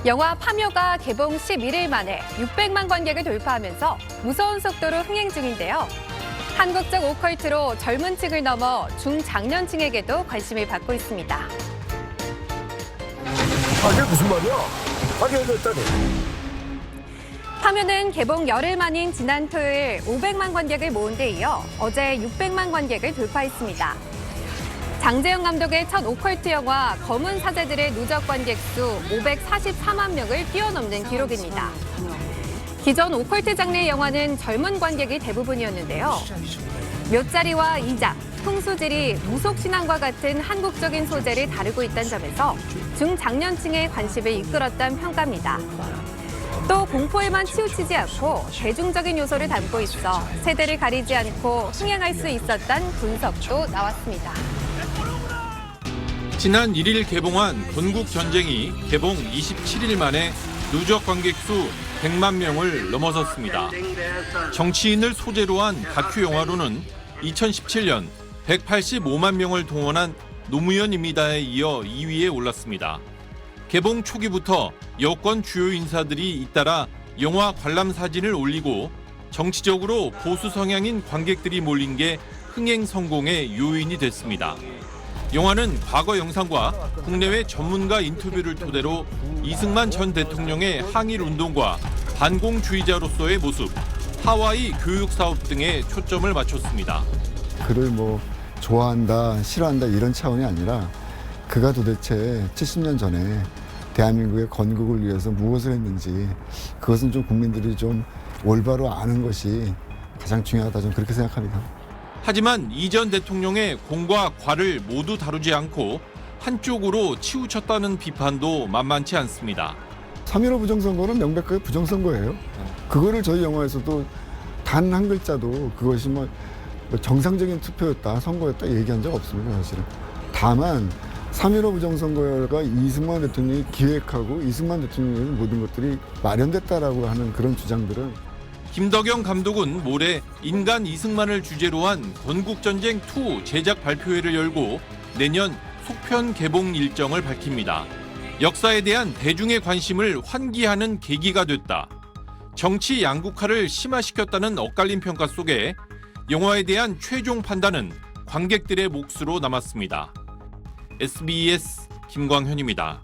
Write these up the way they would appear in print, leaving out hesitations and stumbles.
영화 파묘가 개봉 11일 만에 600만 관객을 돌파하면서 무서운 속도로 흥행 중인데요. 한국적 오컬트로 젊은 층을 넘어 중장년층에게도 관심을 받고 있습니다. 이게 무슨 말이야? 가격이 됐다니. 파묘는 개봉 열흘 만인 지난 토요일 500만 관객을 모은 데 이어 어제 600만 관객을 돌파했습니다. 장재영 감독의 첫 오컬트 영화 검은 사제들의 누적 관객 수 544만 명을 뛰어넘는 기록입니다. 기존 오컬트 장르의 영화는 젊은 관객이 대부분이었는데요. 묫자리와 이장, 풍수질이 무속신앙과 같은 한국적인 소재를 다루고 있다는 점에서 중장년층의 관심을 이끌었다는 평가입니다. 또 공포에만 치우치지 않고 대중적인 요소를 담고 있어 세대를 가리지 않고 흥행할 수 있었다는 분석도 나왔습니다. 지난 1일 개봉한 건국전쟁이 개봉 27일 만에 누적 관객 수 100만 명을 넘어섰습니다. 정치인을 소재로 한 다큐 영화로는 2017년 185만 명을 동원한 노무현입니다에 이어 2위에 올랐습니다. 개봉 초기부터 여권 주요 인사들이 잇따라 영화 관람 사진을 올리고 정치적으로 보수 성향인 관객들이 몰린 게 흥행 성공의 요인이 됐습니다. 영화는 과거 영상과 국내외 전문가 인터뷰를 토대로 이승만 전 대통령의 항일 운동과 반공주의자로서의 모습, 하와이 교육 사업 등에 초점을 맞췄습니다. 그를 좋아한다, 싫어한다 이런 차원이 아니라 그가 도대체 70년 전에 대한민국의 건국을 위해서 무엇을 했는지 그것은 좀 국민들이 좀 올바로 아는 것이 가장 중요하다, 저는 그렇게 생각합니다. 하지만 이 전 대통령의 공과 과를 모두 다루지 않고 한쪽으로 치우쳤다는 비판도 만만치 않습니다. 3.15 부정선거는 명백하게 부정선거예요. 그거를 저희 영화에서도 단 한 글자도 그것이 정상적인 투표였다, 선거였다 얘기한 적 없습니다, 사실은. 다만 3.15 부정선거가 이승만 대통령이 기획하고 이승만 대통령의 모든 것들이 마련됐다라고 하는 그런 주장들은 김덕영 감독은 모레 인간 이승만을 주제로 한 건국전쟁 2 제작 발표회를 열고 내년 속편 개봉 일정을 밝힙니다. 역사에 대한 대중의 관심을 환기하는 계기가 됐다. 정치 양극화를 심화시켰다는 엇갈린 평가 속에 영화에 대한 최종 판단은 관객들의 몫으로 남았습니다. SBS 김광현입니다.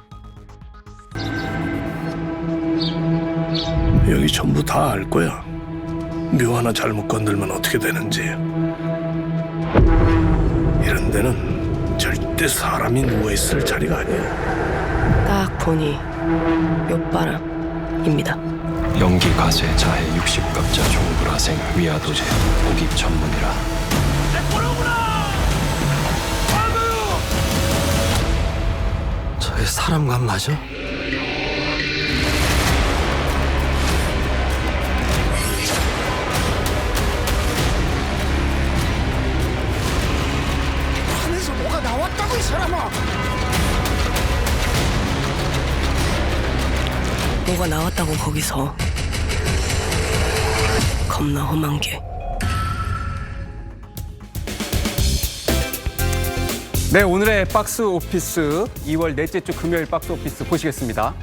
여기 전부 다 알 거야. 묘 하나 잘못 건들면 어떻게 되는지. 이런 데는 절대 사람이 누워있을 자리가 아니야. 딱 보니 묘바람입니다. 연기 가세 자해 60갑자 종불하생 위아도제 고기 전문이라. 저게 사람감 맞아? 안에서 뭐가 나왔다고 이 사람아. 뭐가 나왔다고 거기서. 겁나 험한 게. 네, 오늘의 박스 오피스 2월 넷째 주 금요일 박스 오피스 보시겠습니다.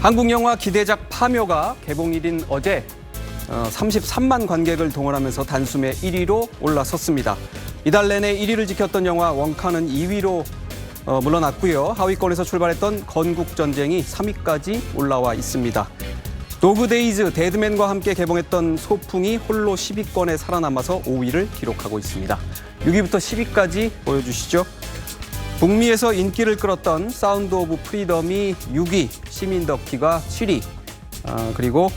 한국 영화 기대작 파묘가 개봉일인 어제 33만 관객을 동원하면서 단숨에 1위로 올라섰습니다. 이달 내내 1위를 지켰던 영화 원카는 2위로 물러났고요. 하위권에서 출발했던 건국전쟁이 3위까지 올라와 있습니다. 도그데이즈, 데드맨과 함께 개봉했던 소풍이 홀로 10위권에 살아남아서 5위를 기록하고 있습니다. 6위부터 10위까지 보여주시죠. 북미에서 인기를 끌었던 사운드 오브 프리덤이 6위, 시민 덕기가 7위, 그리고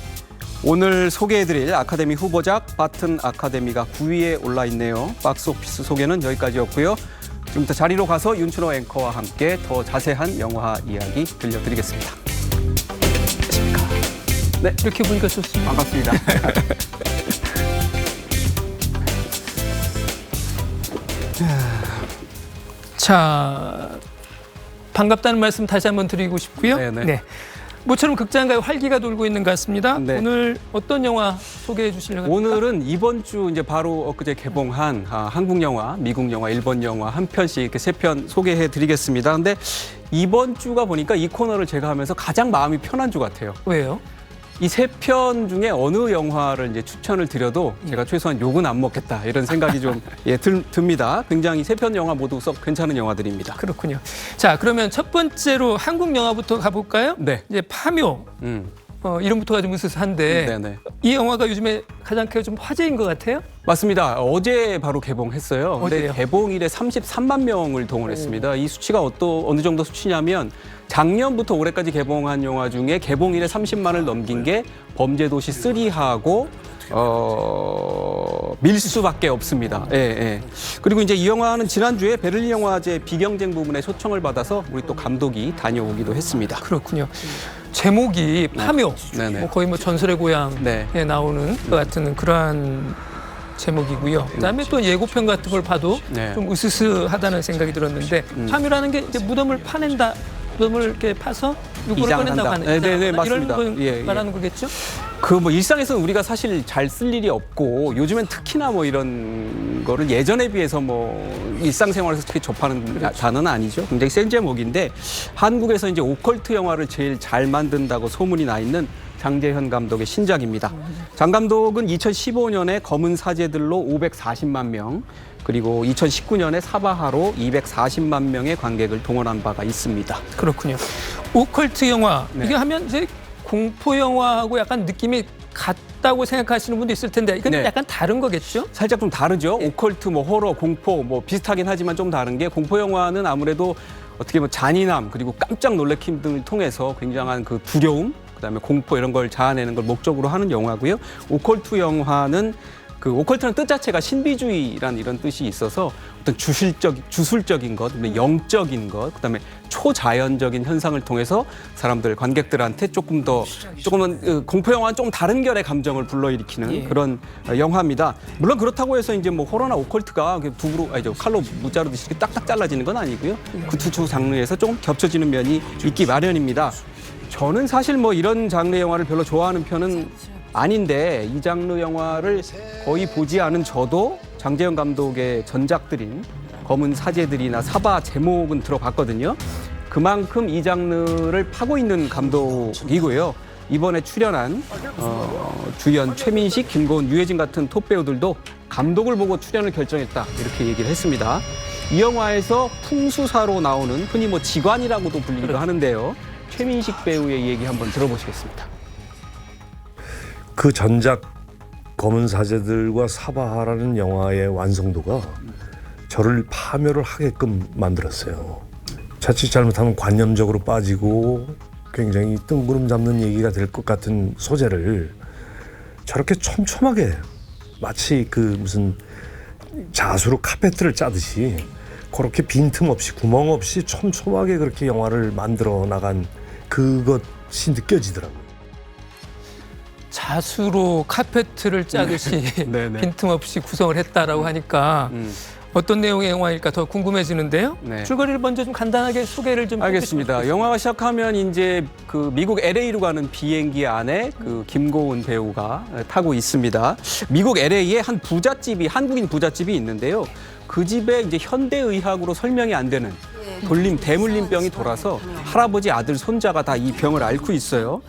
오늘 소개해드릴 아카데미 후보작 바튼 아카데미가 9위에 올라 있네요. 박스오피스 소개는 여기까지였고요. 지금부터 자리로 가서 윤춘호 앵커와 함께 더 자세한 영화 이야기 들려드리겠습니다. 안녕하십니까. 네, 이렇게 보니까 좋습니다. 반갑습니다. 자, 반갑다는 말씀 다시 한번 드리고 싶고요. 네네. 네. 모처럼 극장가의 활기가 돌고 있는 것 같습니다. 네. 오늘 어떤 영화 소개해 주시려고 합니까? 오늘은 이번 주 이제 바로 엊그제 개봉한 한국 영화, 미국 영화, 일본 영화 한 편씩 이렇게 3편 소개해 드리겠습니다. 근데 이번 주가 보니까 이 코너를 제가 하면서 가장 마음이 편한 주 같아요. 왜요? 이 3편 중에 어느 영화를 이제 추천을 드려도 제가 최소한 욕은 안 먹겠다 이런 생각이 좀 듭니다. 굉장히 3편 영화 모두 썩 괜찮은 영화들입니다. 그렇군요. 자, 그러면 첫 번째로 한국 영화부터 가볼까요? 네. 이제 파묘. 이름부터가 좀 으스스한데 네네. 이 영화가 요즘에 가장 좀 화제인 것 같아요? 맞습니다. 어제 바로 개봉했어요. 근데 어제요? 개봉 이래 33만 명을 동원했습니다. 이 수치가 어느 정도 수치냐면 작년부터 올해까지 개봉한 영화 중에 개봉 이래 30만을 넘긴 게 범죄도시 3하고 밀수밖에 없습니다. 예, 예. 그리고 이제 이 영화는 지난주에 베를린 영화제 비경쟁 부문에 초청을 받아서 우리 또 감독이 다녀오기도 했습니다. 그렇군요. 제목이 파묘. 네네. 뭐 거의 뭐 전설의 고향에 네. 나오는 것 같은 그러한 제목이고요. 그다음에 또 예고편 같은 걸 봐도 네. 좀 으스스하다는 생각이 들었는데 파묘라는 게 이제 무덤을 파낸다. 무덤을 이렇게 파서 누구를 이장을 꺼낸다고 한다. 하는 네, 이런 맞습니다. 걸 예. 말하는 거겠죠? 그 뭐 일상에서는 우리가 사실 잘 쓸 일이 없고 요즘엔 특히나 뭐 이런 거를 예전에 비해서 뭐 일상생활에서 특히 접하는 단어는 아니죠. 굉장히 센 제목인데 한국에서 이제 오컬트 영화를 제일 잘 만든다고 소문이 나 있는 장재현 감독의 신작입니다. 장 감독은 2015년에 검은 사제들로 540만 명, 그리고 2019년에 사바하로 240만 명의 관객을 동원한 바가 있습니다. 그렇군요. 오컬트 영화 네. 이게 하면 이제 공포 영화하고 약간 느낌이 같다고 생각하시는 분도 있을 텐데 이건 네. 약간 다른 거겠죠? 살짝 좀 다르죠. 오컬트, 뭐 호러, 공포 뭐 비슷하긴 하지만 좀 다른 게 공포 영화는 아무래도 어떻게 보면 잔인함 그리고 깜짝 놀래킴 등을 통해서 굉장한 그 두려움, 그다음에 공포 이런 걸 자아내는 걸 목적으로 하는 영화고요. 오컬트 영화는 그 오컬트는 뜻 자체가 신비주의라는 이런 뜻이 있어서 어떤 주술적인 것, 영적인 것, 그다음에 초자연적인 현상을 통해서 사람들 관객들한테 조금은 공포 영화는 조금 다른 결의 감정을 불러일으키는 그런 영화입니다. 물론 그렇다고 해서 이제 뭐 호러나 오컬트가 칼로 무자르듯이 이렇게 딱딱 잘라지는 건 아니고요. 그 두 장르에서 조금 겹쳐지는 면이 있기 마련입니다. 저는 사실 뭐 이런 장르 영화를 별로 좋아하는 편은 아닌데 이 장르 영화를 거의 보지 않은 저도 장재현 감독의 전작들인 검은 사제들이나 사바 제목은 들어봤거든요. 그만큼 이 장르를 파고 있는 감독이고요. 이번에 출연한 주연 최민식, 김고은, 유해진 같은 톱 배우들도 감독을 보고 출연을 결정했다 이렇게 얘기를 했습니다. 이 영화에서 풍수사로 나오는 흔히 뭐 지관이라고도 불리기도 하는데요. 최민식 배우의 얘기 한번 들어보시겠습니다. 그 전작 검은 사제들과 사바하라는 영화의 완성도가 저를 파묘를 하게끔 만들었어요. 자칫 잘못하면 관념적으로 빠지고 굉장히 뜬구름 잡는 얘기가 될 것 같은 소재를 저렇게 촘촘하게 마치 그 무슨 자수로 카페트를 짜듯이 그렇게 빈틈 없이 구멍 없이 촘촘하게 그렇게 영화를 만들어 나간 그것이 느껴지더라고요. 자수로 카페트를 짜듯이 네네. 빈틈없이 구성을 했다라고 하니까 어떤 내용의 영화일까 더 궁금해지는데요. 네. 줄거리를 먼저 좀 간단하게 소개를 좀 알겠습니다. 해주시면 영화가 시작하면 이제 그 미국 LA로 가는 비행기 안에 그 김고은 배우가 타고 있습니다. 미국 LA에 한 부잣집이 한국인 부잣집이 있는데요. 그 집에 이제 현대의학으로 설명이 안 되는 대물림병이 돌아서 할아버지, 아들, 손자가 다 이 병을 앓고 있어요.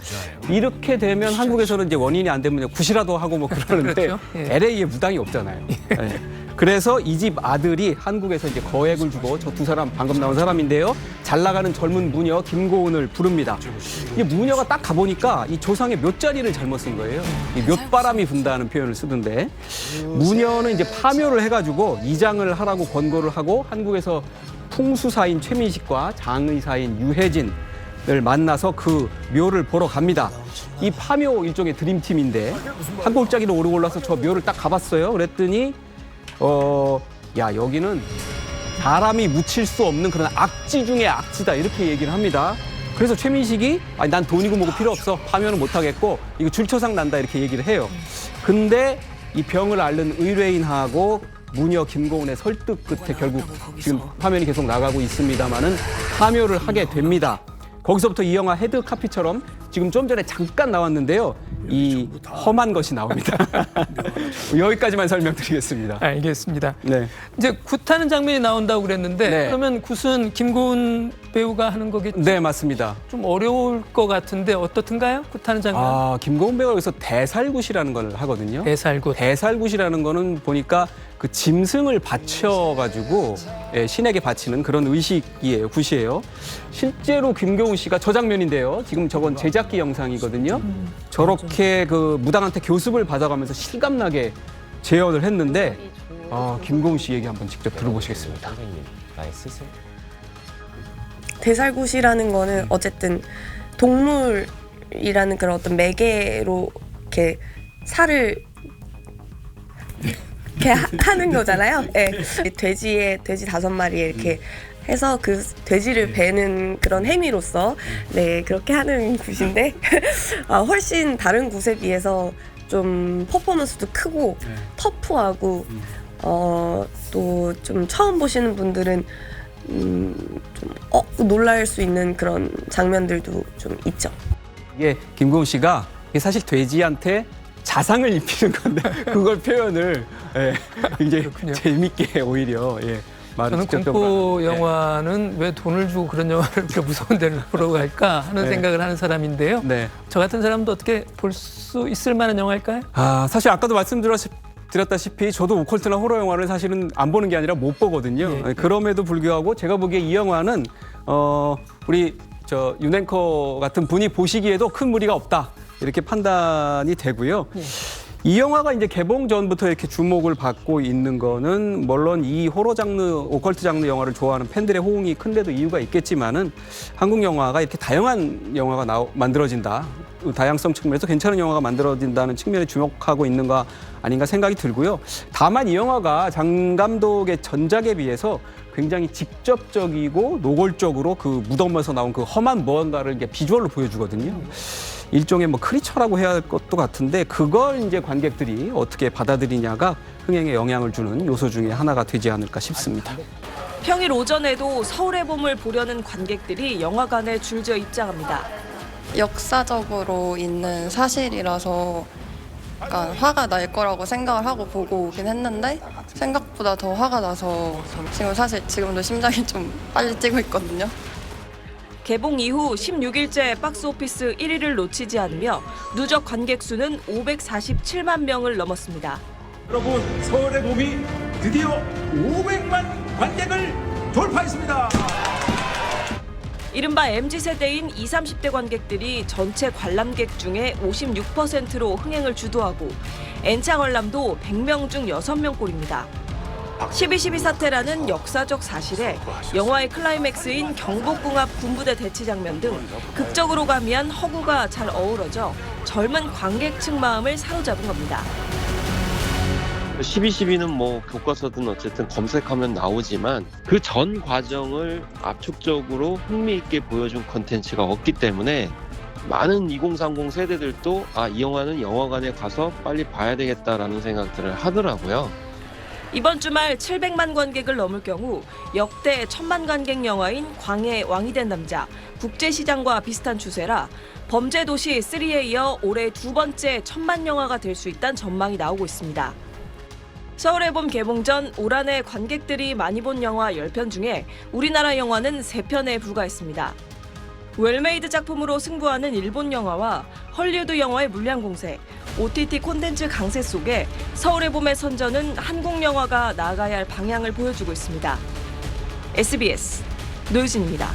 이렇게 되면 한국에서는 이제 원인이 안 되면 구시라도 하고 뭐 그러는데 그렇죠. 예. LA에 무당이 없잖아요. 예. 그래서 이 집 아들이 한국에서 이제 거액을 주고 저 두 사람 방금 나온 사람인데요. 잘 나가는 젊은 무녀 김고은을 부릅니다. 이 무녀가 딱 가보니까 이 조상의 묘자리를 잘못 쓴 거예요. 이 묘바람이 분다는 표현을 쓰던데 무녀는 이제 파묘를 해가지고 이장을 하라고 권고를 하고 한국에서 풍수사인 최민식과 장의사인 유해진을 만나서 그 묘를 보러 갑니다. 이 파묘 일종의 드림팀인데 한 골짜기로 오르고 올라서 저 묘를 딱 가봤어요. 그랬더니 여기는 사람이 묻힐 수 없는 그런 악지 중에 악지다 이렇게 얘기를 합니다. 그래서 최민식이 난 돈이고 뭐고 필요 없어. 파묘는 못하겠고 이거 줄초상 난다 이렇게 얘기를 해요. 근데 이 병을 앓는 의뢰인하고 무녀 김고은의 설득 끝에 결국 지금 파묘는 계속 나가고 있습니다만은 파묘를 하게 됩니다. 거기서부터 이 영화 헤드카피처럼 지금 좀 전에 잠깐 나왔는데요. 이 험한 것이 나옵니다. 여기까지만 설명드리겠습니다. 알겠습니다. 네. 이제 굿하는 장면이 나온다고 그랬는데 네. 그러면 굿은 김고은 배우가 하는 거겠죠? 네, 맞습니다. 좀 어려울 것 같은데 어떻든가요? 굿하는 장면? 김고은 배우가 여기서 대살굿이라는 걸 하거든요. 대살굿. 대살굿이라는 거는 보니까 그 짐승을 바쳐가지고 신에게 바치는 그런 의식이에요, 굿이에요. 실제로 김고은 씨가 저 장면인데요. 지금 저건 제작기 영상이거든요. 저렇게 그 무당한테 교습을 받아가면서 실감나게 재현을 했는데 김고은 씨 얘기 한번 직접 들어보시겠습니다. 대살굿이라는 거는 어쨌든 동물이라는 그런 어떤 매개로 이렇게 살을 이렇게 하는 거잖아요. 네. 돼지 5마리에 이렇게 해서 그 돼지를 베는 그런 행위로서 네 그렇게 하는 굿인데 훨씬 다른 굿에 비해서 좀 퍼포먼스도 크고 터프하고 또 좀 처음 보시는 분들은 좀 놀랄 수 있는 그런 장면들도 좀 있죠. 이게 김고은 씨가 사실 돼지한테 자상을 입히는 건데 그걸 표현을 굉장히 재밌게 오히려 말을 저는 공포 영화는 왜 돈을 주고 그런 영화를 그렇게 무서운 데를 보러 갈까 하는 생각을 하는 사람인데요. 네. 저 같은 사람도 어떻게 볼 수 있을 만한 영화일까요? 사실 아까도 말씀드렸다시피 저도 오컬트나 호러 영화를 사실은 안 보는 게 아니라 못 보거든요. 그럼에도 불구하고 제가 보기에 이 영화는 우리 윤앵커 같은 분이 보시기에도 큰 무리가 없다. 이렇게 판단이 되고요. 이 영화가 이제 개봉 전부터 이렇게 주목을 받고 있는 거는 물론 이 호러 장르, 오컬트 장르 영화를 좋아하는 팬들의 호응이 큰데도 이유가 있겠지만은 한국 영화가 이렇게 다양한 영화가 만들어진다. 다양성 측면에서 괜찮은 영화가 만들어진다는 측면에 주목하고 있는 거 아닌가 생각이 들고요. 다만 이 영화가 장 감독의 전작에 비해서 굉장히 직접적이고 노골적으로 그 무덤에서 나온 그 험한 무언가를 이제 비주얼로 보여주거든요. 일종의 크리처라고 해야 할 것도 같은데 그걸 이제 관객들이 어떻게 받아들이냐가 흥행에 영향을 주는 요소 중에 하나가 되지 않을까 싶습니다. 평일 오전에도 서울의 봄을 보려는 관객들이 영화관에 줄지어 입장합니다. 역사적으로 있는 사실이라서 약간 화가 날 거라고 생각을 하고 보고 오긴 했는데 생각보다 더 화가 나서 지금 사실 지금도 심장이 좀 빨리 뛰고 있거든요. 개봉 이후 16일째 박스오피스 1위를 놓치지 않으며 누적 관객 수는 547만 명을 넘었습니다. 여러분, 서울의 봄이 드디어 500만 관객을 돌파했습니다. 이른바 MZ세대인 20, 30대 관객들이 전체 관람객 중에 56%로 흥행을 주도하고 N차 관람도 100명 중 6명꼴입니다. 12.12 사태라는 역사적 사실에 영화의 클라이맥스인 경복궁 앞 군부대 대치 장면 등 극적으로 가미한 허구가 잘 어우러져 젊은 관객층 마음을 사로잡은 겁니다. 12.12는 교과서든 어쨌든 검색하면 나오지만 그 전 과정을 압축적으로 흥미있게 보여준 콘텐츠가 없기 때문에 많은 2030 세대들도 이 영화는 영화관에 가서 빨리 봐야 되겠다라는 생각들을 하더라고요. 이번 주말 700만 관객을 넘을 경우 역대 1000만 관객 영화인 광해 왕이 된 남자, 국제시장과 비슷한 추세라 범죄도시 3에 이어 올해 두 번째 1000만 영화가 될 수 있다는 전망이 나오고 있습니다. 서울의 봄 개봉 전 올 한 해 관객들이 많이 본 영화 10편 중에 우리나라 영화는 3편에 불과했습니다. 웰메이드 작품으로 승부하는 일본 영화와 헐리우드 영화의 물량 공세, OTT 콘텐츠 강세 속에 서울의 봄의 선전은 한국 영화가 나아가야 할 방향을 보여주고 있습니다. SBS 노유진입니다.